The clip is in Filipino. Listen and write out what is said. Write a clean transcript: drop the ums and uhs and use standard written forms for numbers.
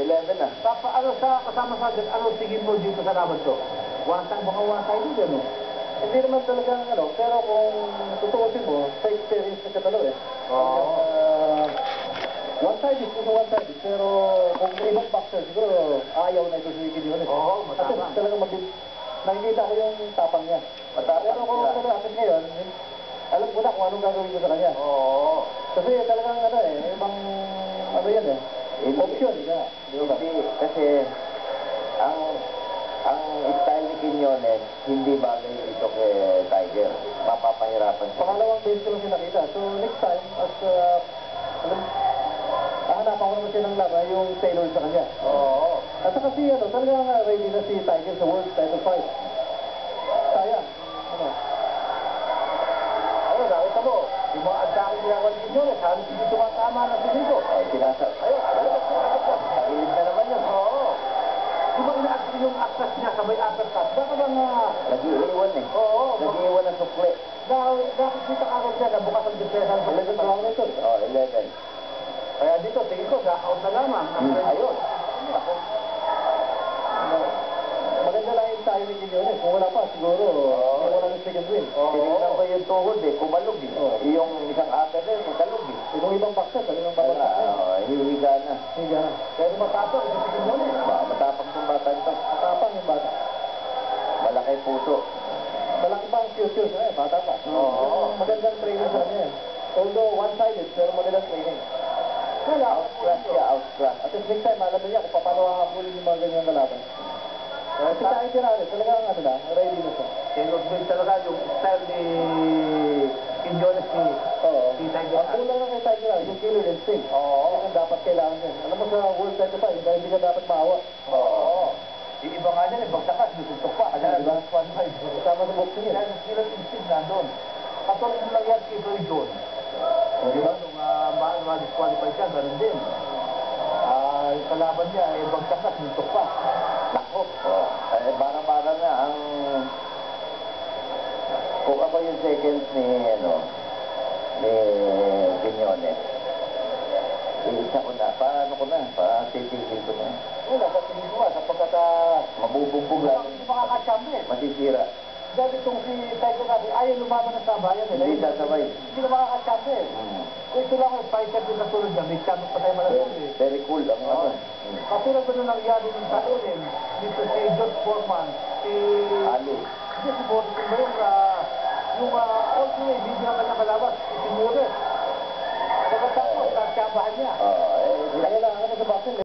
11 na. Ano sa kasama sa atin, ano tingin mo dito sa laban to? One-side, baka one-side din, ano? Hindi naman talagang ano, pero kung tutuusin mo, sa experience na siya talaga eh. One-sided, kung one-sided, pero kung ibang boxer, siguro ayaw na ito si Quiñones. Oo, Kasi matapang. talagang nakikita ko yung tapang niya. Matapang Pero kung sila. kapatid ngayon, alam ko na kung anong gagawin ko sa kanya. Oo. Kasi talagang ano eh, ibang ano yan eh, option. Hindi, kasi ang style ni Quiñones, hindi bagay ito kay Tiger. Mapapahirapan siya. Pangalawang base ko lang siya nakita. So next time, hahanapan ko naman siya ng laban, yung tailor sa kanya. Oo. At saka si ano, talagang ready na si Tiger sa world title fight. Sayang. Ano? Ayun, nakita mo, yung mga atake ginagawa ni Quiñones, halos hindi tumatama ng sinigo. Ay, Ayun, Tagilid na naman yun. oo. Di ba inaakit yung atras niya, sabay uppercut? Baka bang, Nag-iiwan eh. oo, Nag-iiwan ang sukli. nakikita ka rin siya na bukas ang depresa sa 11 round na ito. Oh, 11. Kaya dito, tingin ko, knockout na lamang. Ayun. Maganda lang yung tayo ni Quiñones. Kung wala pa, siguro, wala ng second win. Tinignan ko yung tuhod eh, kumalog eh. Yung isang upper na yun, kalog eh. Yung ibang boxer, talagang babagsak na yun. Hihiga na. Higa na. Pero matapang, ito si Quiñones. Matapang ng bata ito. Matapang yung bata. Malaki puso. Malaki pa ang future na eh, bata pa. Oo. Magandang training sa kanya eh. Although one-sided, pero magandang training. Wala, outclass siya, outclass. At the same time, alam niya kung paano hahabulin yung mga ganyang kalaban. Kasi tayo tirado, talagang ano na, ready na siya. Tinutbid talaga yung style ni Quiñones ni Oo. Tiger. Ang kulang lang kay Tiger, yung killer instinct. Oo. Yan ang dapat kailangan niya. Alam mo sa world title fight, hindi ka dapat maawa. Oo. Yung iba nga dyan, bagsakas, lutuntok pa. Kaya Diba? one fight. Kasama sa boxing Kaya yan. yung killer instinct na doon. Katulad yung nangyari kay Roy Jones. Di ba? Nung ma-disqualify siya, ganun din. Yung kalaban niya, bagsakas, lutuntok pa. Nako. Bara-bara na ang... Kung ako yung seconds ni Quiñones, isa ko na, titigil ko na. Wala, sa tingin ko sapagkat Mabubugbog lang. hindi makakachambe. Masisira. Dahil itong si Tiger kasi ayaw lumaban ng sabayan. Hindi sasabay. Hindi ka makakachambe. Ito lang yung fighter din katulad niya, may champion pa tayo malasuli. Very cool ang ano. Katulad ba nung nangyari ng talunin, dito si George Foreman, si... Ali. Hindi, si Boris ba yung also may video naman nakalabas, si Mures. Pagkatapos, nagkabahan niya. Oo, Kailangan ka sa boxing,